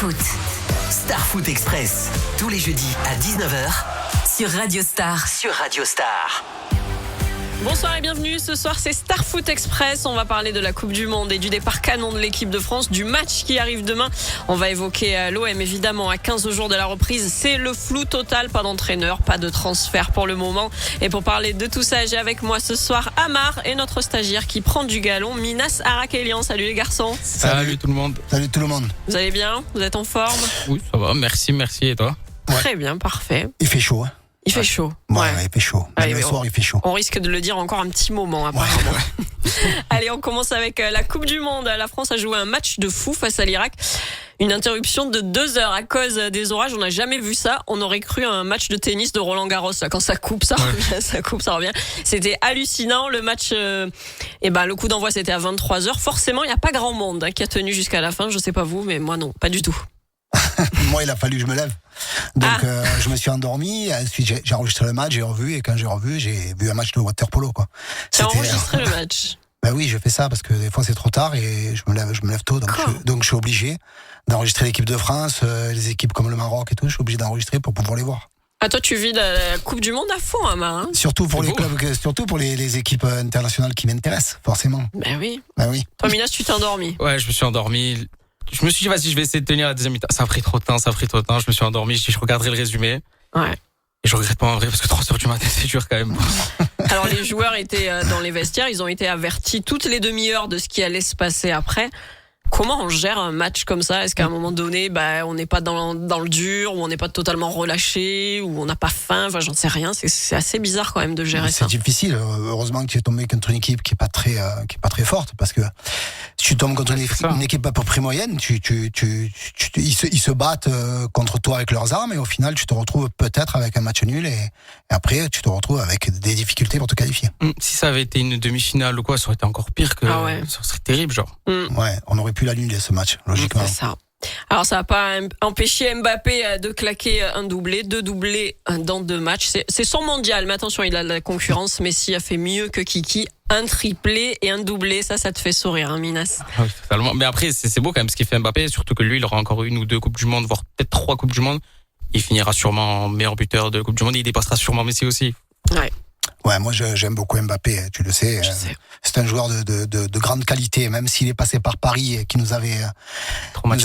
Foot. Star Foot Express. Tous les jeudis à 19h. Sur Radio Star. Bonsoir et bienvenue. Ce soir, c'est Star Foot Express. On va parler de la Coupe du Monde et du départ canon de l'équipe de France, du match qui arrive demain. On va évoquer l'OM, évidemment, à 15 jours de la reprise. C'est le flou total, pas d'entraîneur, pas de transfert pour le moment. Et pour parler de tout ça, j'ai avec moi ce soir Amar et notre stagiaire qui prend du galon, Minas Arakelian. Salut les garçons. Salut tout le monde. Salut tout le monde. Vous allez bien? Vous êtes en forme? Oui, ça va, merci. Et toi? Ouais. Très bien, parfait. Il fait chaud, hein. Il fait chaud. Ouais, il fait chaud. Même Allez, le soir, il fait chaud. On risque de le dire encore un petit moment, apparemment. Allez, on commence avec la Coupe du Monde. La France a joué un match de fou face à l'Irak. Une interruption de 2 heures à cause des orages. On n'a jamais vu ça. On aurait cru un match de tennis de Roland Garros. Là, quand ça coupe, ça revient, ça coupe, ça revient. C'était hallucinant. Le match, le coup d'envoi, c'était à 23h. Forcément, il n'y a pas grand monde qui a tenu jusqu'à la fin. Je sais pas vous, mais moi non, pas du tout. Moi, il a fallu que je me lève. Donc, je me suis endormi. Ensuite, j'ai enregistré le match, j'ai revu. Et quand j'ai revu, j'ai vu un match de water-polo, quoi. T'as enregistré le match? Ben oui, je fais ça parce que des fois, c'est trop tard et je me lève tôt. Donc, je suis obligé d'enregistrer l'équipe de France, les équipes comme le Maroc et tout. Je suis obligé d'enregistrer pour pouvoir les voir. Ah, toi, tu vis la Coupe du Monde à fond, Amar, hein? Surtout pour les clubs, surtout pour les équipes internationales qui m'intéressent, forcément. Ben oui. Toi, Minas, tu t'es endormi? Ouais, je me suis endormi. Je me suis dit, vas-y, je vais essayer de tenir la deuxième mi-temps. Ça a pris trop de temps. Je me suis endormi. Je regarderai le résumé. Ouais. Et je regrette pas en vrai, parce que 3h du matin, c'est dur quand même. Alors, les joueurs étaient dans les vestiaires. Ils ont été avertis toutes les demi-heures de ce qui allait se passer après. Comment on gère un match comme ça? Est-ce qu'à un moment donné, on n'est pas dans le dur, ou on n'est pas totalement relâché, ou on n'a pas faim? Enfin, j'en sais rien. C'est assez bizarre quand même de gérer ça. C'est difficile. Heureusement que tu es tombé contre une équipe qui est pas très forte, parce que si tu tombes contre une équipe à peu près moyenne, ils se battent contre toi avec leurs armes, et au final, tu te retrouves peut-être avec un match nul, et après, tu te retrouves avec des difficultés pour te qualifier. Si ça avait été une demi-finale ou quoi, ça aurait été encore pire que. Ah ouais. Ça serait terrible, genre. Ouais, on aurait pu l'annuler ce match, logiquement. C'est ça. Alors, ça n'a pas empêché Mbappé de claquer un doublé, 2 doublés dans 2 matchs. C'est son mondial, mais attention, il a de la concurrence. Messi a fait mieux que Kiki. Un triplé et un doublé, ça te fait sourire, hein, Minas? Oui, totalement. Mais après, c'est beau quand même ce qu'il fait Mbappé, surtout que lui, il aura encore 1 ou 2 Coupes du Monde, voire peut-être 3 Coupes du Monde. Il finira sûrement meilleur buteur de Coupe du Monde et il dépassera sûrement Messi aussi. Ouais, moi j'aime beaucoup Mbappé, tu le sais. Je sais. C'est un joueur de grande qualité, même s'il est passé par Paris et qui nous avait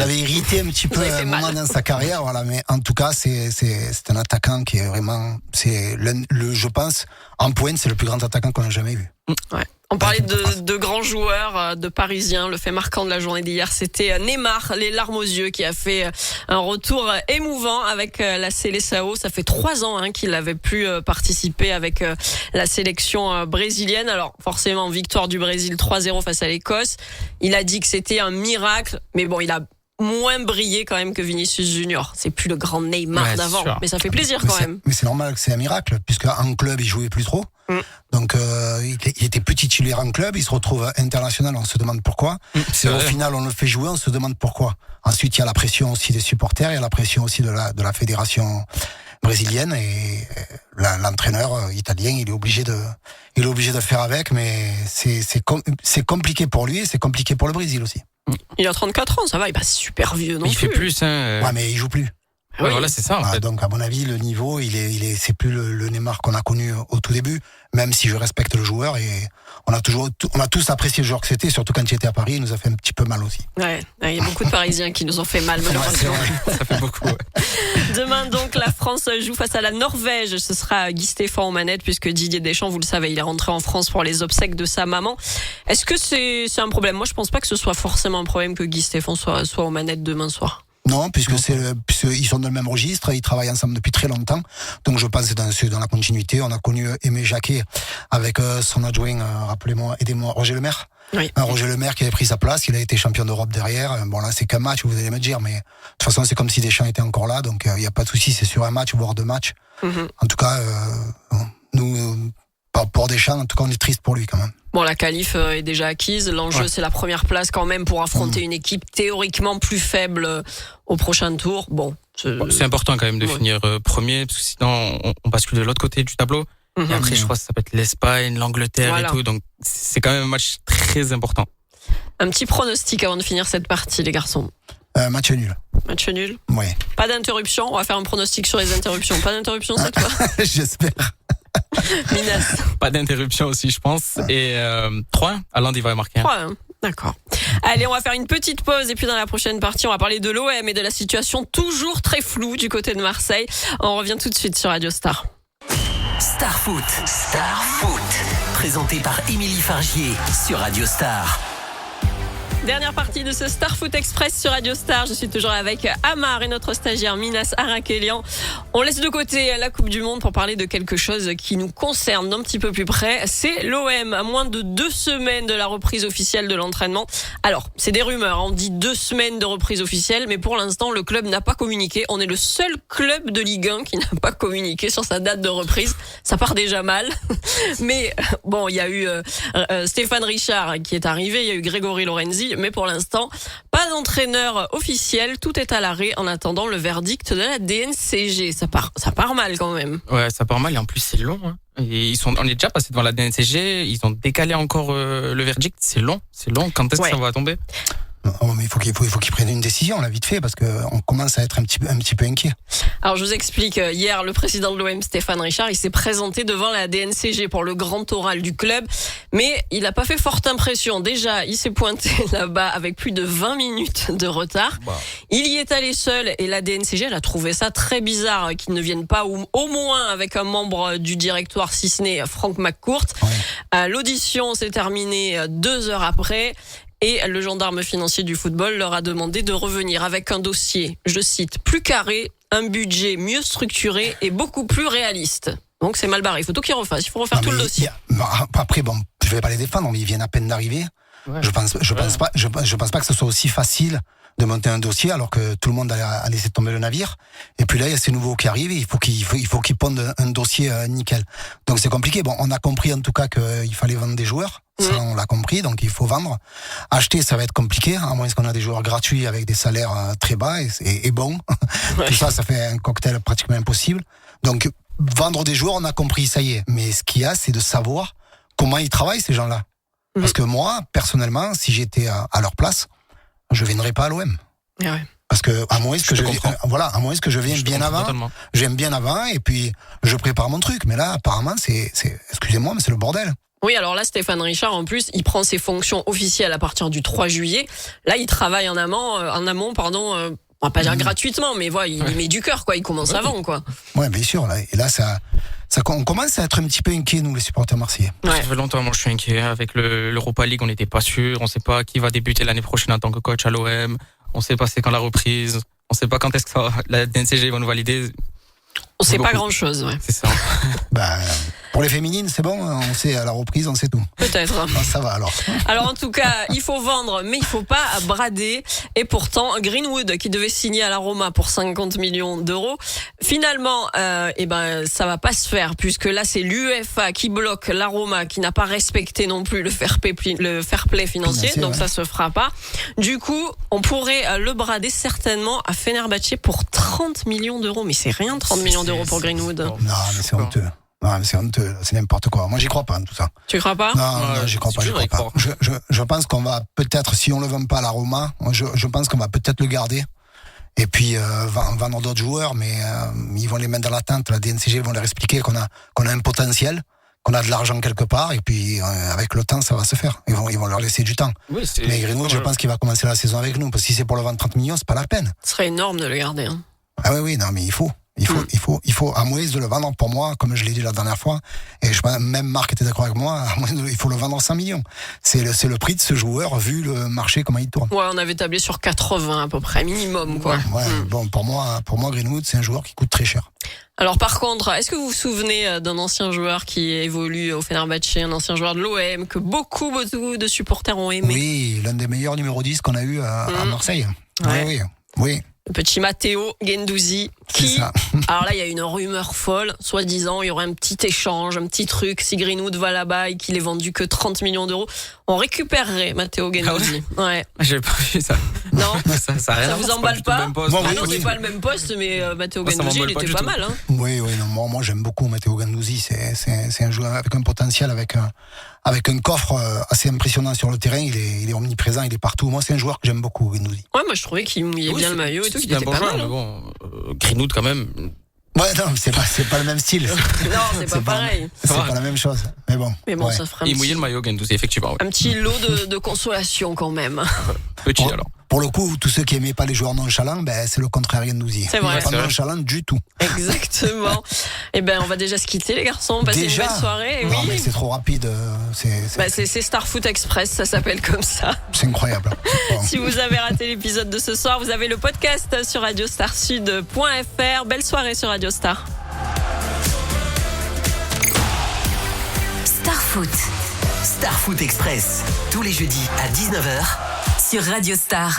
irrité un petit peu à un moment dans sa carrière. Voilà, mais en tout cas, c'est un attaquant qui est vraiment, je pense, en pointe, c'est le plus grand attaquant qu'on a jamais vu. Ouais. On parlait de grands joueurs, de Parisiens. Le fait marquant de la journée d'hier, c'était Neymar, les larmes aux yeux, qui a fait un retour émouvant avec la Seleção. Ça fait 3 ans qu'il n'avait plus participé avec la sélection brésilienne. Alors forcément, victoire du Brésil 3-0 face à l'Écosse. Il a dit que c'était un miracle, mais bon, il a moins brillé quand même que Vinicius Junior. C'est plus le grand Neymar d'avant, mais ça fait plaisir quand même. Mais c'est normal que c'est un miracle, puisque en club, il jouait plus trop. Donc il était plus titulaire en club, il se retrouve international, on se demande pourquoi. Et au final, on le fait jouer, on se demande pourquoi. Ensuite, il y a la pression aussi des supporters, il y a la pression aussi de la fédération brésilienne, et l'entraîneur italien, il est obligé de faire avec, mais c'est compliqué pour lui et c'est compliqué pour le Brésil aussi. Il a 34 ans, ça va, il est pas super vieux non plus. Il fait plus, hein. Ouais, mais il joue plus. Ouais, voilà, c'est ça. En fait. Donc, à mon avis, le niveau, c'est plus le Neymar qu'on a connu au tout début, même si je respecte le joueur, et on a tous apprécié le joueur que c'était, surtout quand il était à Paris, il nous a fait un petit peu mal aussi. Ouais, il y a beaucoup de Parisiens qui nous ont fait mal, malheureusement. Ça fait beaucoup, ouais. Demain, donc, la France joue face à la Norvège. Ce sera Guy Stéphane aux manettes, puisque Didier Deschamps, vous le savez, il est rentré en France pour les obsèques de sa maman. Est-ce que c'est un problème? Moi, je pense pas que ce soit forcément un problème que Guy Stéphane soit aux manettes demain soir. Non, puisqu'ils sont dans le même registre, ils travaillent ensemble depuis très longtemps. Donc je pense que c'est dans la continuité. On a connu Aimé Jacquet avec son adjoint, aidez-moi, Roger Lemaire. Oui. Roger Lemaire qui avait pris sa place, il a été champion d'Europe derrière. Bon là, c'est qu'un match, vous allez me dire, mais de toute façon, c'est comme si Deschamps était encore là, donc il n'y a pas de souci, c'est sur un match, voire 2 matchs. En tout cas, nous, pour Deschamps, en tout cas, on est triste pour lui quand même. Bon, la qualif est déjà acquise. L'enjeu, c'est la première place quand même pour affronter une équipe théoriquement plus faible au prochain tour. Bon, c'est important quand même de finir premier, parce que sinon, on bascule de l'autre côté du tableau. Et après, je crois que ça peut être l'Espagne, l'Angleterre et tout. Donc, c'est quand même un match très important. Un petit pronostic avant de finir cette partie, les garçons. Match nul. Match nul. Ouais. Pas d'interruption. On va faire un pronostic sur les interruptions. Pas d'interruption cette fois. J'espère. Minas. Pas d'interruption aussi, je pense. Et 3-1, Haaland, il va marquer. 3-1. D'accord. Allez, on va faire une petite pause et puis dans la prochaine partie, on va parler de l'OM et de la situation toujours très floue du côté de Marseille. On revient tout de suite sur Radio Star. Star Foot. Star Foot. Présenté par Émilie Fargier sur Radio Star. Dernière partie de ce Star Foot Express sur Radio Star. Je suis toujours avec Amar et notre stagiaire Minas Arakelian. On laisse de côté la Coupe du Monde pour parler de quelque chose qui nous concerne d'un petit peu plus près. C'est l'OM, à moins de 2 semaines de la reprise officielle de l'entraînement. Alors, c'est des rumeurs, on dit 2 semaines de reprise officielle, mais pour l'instant, le club n'a pas communiqué. On est le seul club de Ligue 1 qui n'a pas communiqué sur sa date de reprise. Ça part déjà mal. Mais bon, il y a eu Stéphane Richard qui est arrivé, il y a eu Grégory Lorenzi, mais pour l'instant, pas d'entraîneur officiel. Tout est à l'arrêt en attendant le verdict de la DNCG. Ça part mal quand même. Ouais, ça part mal et en plus c'est long. Et on est déjà passé devant la DNCG, ils ont décalé encore le verdict. C'est long. Quand est-ce que ça va tomber? Oh, mais il faut qu'ils prennent une décision là vite fait parce que on commence à être un petit peu inquiet. Alors je vous explique, hier le président de l'OM Stéphane Richard, il s'est présenté devant la DNCG pour le grand oral du club, mais il n'a pas fait forte impression. Déjà, il s'est pointé là-bas avec plus de 20 minutes de retard. Il y est allé seul et la DNCG elle a trouvé ça très bizarre qu'il ne vienne pas au moins avec un membre du directoire, si ce n'est Franck McCourt. Ouais. L'audition s'est terminée 2 heures après. Et le gendarme financier du football leur a demandé de revenir avec un dossier, je cite, plus carré, un budget mieux structuré et beaucoup plus réaliste. Donc c'est mal barré, il faut tout qu'ils refassent, il faut refaire tout le dossier. Après, bon, je vais pas les défendre, mais ils viennent à peine d'arriver. Ouais. Je pense pas que ce soit aussi facile de monter un dossier alors que tout le monde a laissé tomber le navire. Et puis là, il y a ces nouveaux qui arrivent et il faut qu'ils pondent un dossier nickel. Donc c'est compliqué. Bon, on a compris en tout cas qu'il fallait vendre des joueurs. Ça, on l'a compris, donc il faut vendre. Acheter, ça va être compliqué, à moins qu'on a des joueurs gratuits avec des salaires très bas et bons. Ouais. Tout ça fait un cocktail pratiquement impossible. Donc, vendre des joueurs, on a compris, ça y est. Mais ce qu'il y a, c'est de savoir comment ils travaillent, ces gens-là. Parce que moi, personnellement, si j'étais à leur place, je viendrais pas à l'OM. Ouais. Parce que à moins que je vienne bien avant, j'aime bien avant et puis je prépare mon truc. Mais là, apparemment, c'est excusez-moi, mais c'est le bordel. Oui, alors là, Stéphane Richard, en plus, il prend ses fonctions officielles à partir du 3 juillet. Là, il travaille en amont, on va pas dire gratuitement, mais voilà, il met du cœur, quoi. Il commence avant, quoi. Ouais, bien sûr. Là, et là, on commence à être un petit peu inquiets, nous, les supporters marseillais. Ouais. Ça fait longtemps, moi, je suis inquiet. Avec l'Europa League, on n'était pas sûr. On sait pas qui va débuter l'année prochaine en tant que coach à l'OM. On sait pas c'est quand la reprise. On sait pas quand est-ce que la DNCG va nous valider. On sait pas grand-chose, ouais. C'est ça. Pour les féminines, c'est bon, on sait à la reprise, on sait tout. Peut-être. Ça va alors. Alors en tout cas, il faut vendre, mais il faut pas brader. Et pourtant, Greenwood, qui devait signer à la Roma pour 50 millions d'euros, finalement, ça va pas se faire, puisque là c'est l'UEFA qui bloque la Roma, qui n'a pas respecté non plus le fair play financier, donc ça se fera pas. Du coup, on pourrait le brader certainement à Fenerbahçe pour 30 millions d'euros, mais c'est rien, 30 millions d'euros pour Greenwood. Non, mais c'est honteux. Non, mais c'est honteux, c'est n'importe quoi. Moi, j'y crois pas, tout ça. Tu crois pas? Non, j'y crois pas. Je pense qu'on va peut-être, si on le vend pas à la Roma, je pense qu'on va peut-être le garder. Et puis, vendre d'autres joueurs, mais ils vont les mettre dans l'attente. La DNCG vont leur expliquer qu'on a un potentiel, qu'on a de l'argent quelque part, et puis, avec le temps, ça va se faire. Ils vont leur laisser du temps. Oui, mais Greenwood, je pense qu'il va commencer la saison avec nous, parce que si c'est pour le vendre 30 millions, c'est pas la peine. Ce serait énorme de le garder, hein. Ah oui, non, mais il faut, à moins de le vendre pour moi, comme je l'ai dit la dernière fois, et je pense, même Marc était d'accord avec moi, il faut le vendre 100 millions. C'est le prix de ce joueur, vu le marché, comment il tourne. Ouais, on avait tablé sur 80 à peu près, minimum, quoi. Ouais, bon, pour moi, Greenwood, c'est un joueur qui coûte très cher. Alors par contre, est-ce que vous vous souvenez d'un ancien joueur qui évolue au Fenerbahçe, un ancien joueur de l'OM, que beaucoup de supporters ont aimé? Oui, l'un des meilleurs numéro 10 qu'on a eu à Marseille. Ouais. Oui. Le petit Matteo Guendouzi, qui, ça. alors là, il y a une rumeur folle, soi-disant, il y aurait un petit échange, un petit truc, si Greenwood va là-bas et qu'il est vendu que 30 millions d'euros, on récupérerait Matteo Guendouzi. Ouais. J'ai pas vu ça. Non. Ça vous emballe pas? Moi, Moi, Ah oui, non, oui. c'est pas le même poste, mais Matteo Moi, ça Guendouzi, il m'emballe pas était du pas tout. mal. Hein. Oui, non, moi j'aime beaucoup Matteo Guendouzi. C'est un joueur avec un potentiel, avec un coffre assez impressionnant sur le terrain. Il est omniprésent, il est partout. Moi, c'est un joueur que j'aime beaucoup, Guendouzi. Ouais, moi je trouvais qu'il mouillait bien le maillot et tout, qu'il c'est un était bon pas joueur, mal. mais Hein. bon, Greenwood quand même. Ouais, non, c'est pas le même style. Non, c'est pas pareil. C'est pas la même chose. Mais bon. Ouais. Ça fera Il mouillait le maillot Guendouzi, effectivement. un petit lot de consolation quand même. Petit alors. Pour le coup, tous ceux qui aimaient pas les joueurs nonchalants, c'est le contraire Guendouzi. C'est vrai. Il est pas C'est vrai. nonchalant du tout. Exactement. Eh ben, on va déjà se quitter, les garçons. Passez une belle soirée. Non, Oui. mais c'est trop rapide. C'est Star Foot Express, ça s'appelle comme ça. C'est incroyable. Bon. Si vous avez raté l'épisode de ce soir, vous avez le podcast sur radiostarsud.fr. Belle soirée sur Radio Star. Star Foot. Star Foot Express. Tous les jeudis à 19h sur Radio Star.